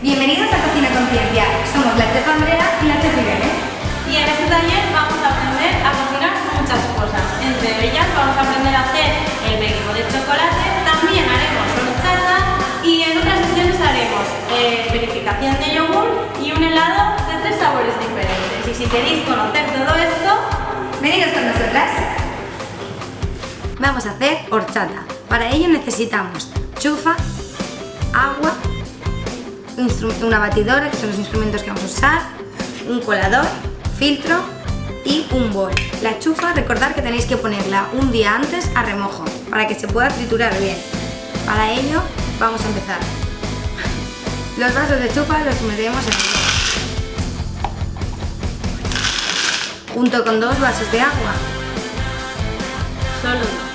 Bienvenidos a Cocina Conciencia. Somos la chef Andrea y la chef Irene. Y en este taller vamos a aprender a cocinar muchas cosas. Entre ellas vamos a aprender a hacer el béguimo de chocolate, también haremos horchata y en otras sesiones haremos verificación de yogur y un helado de 3 sabores diferentes. Y si queréis conocer todo esto, Venidos con nosotras. Vamos a hacer horchata. Para ello necesitamos chufa, agua, una batidora, que son los instrumentos que vamos a usar, un colador, filtro y un bol. La chufa, recordad que tenéis que ponerla un día antes a remojo para que se pueda triturar bien. Para ello vamos a empezar. Los vasos de chufa los metemos en el bol, junto con 2 vasos de agua. solo uno.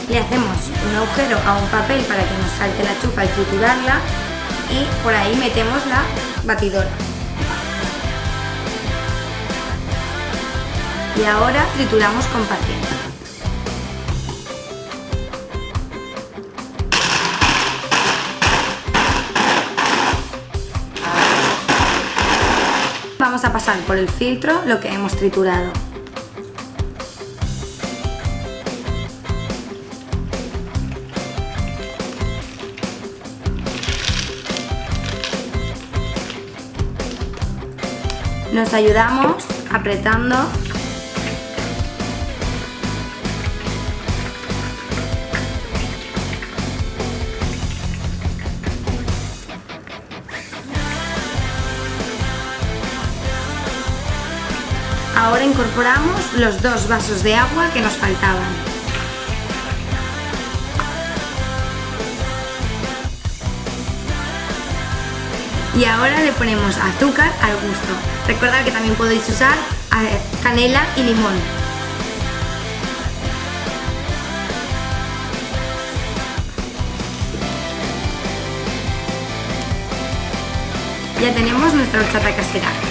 Le hacemos un agujero a un papel para que nos salte la chufa al triturarla y por ahí metemos la batidora. Y ahora trituramos con paciencia. Vamos a pasar por el filtro lo que hemos triturado. Nos ayudamos apretando . Ahora incorporamos los 2 vasos de agua que nos faltaban. Y ahora le ponemos azúcar al gusto. Recordad que también podéis usar canela y limón. Ya tenemos nuestra horchata casera.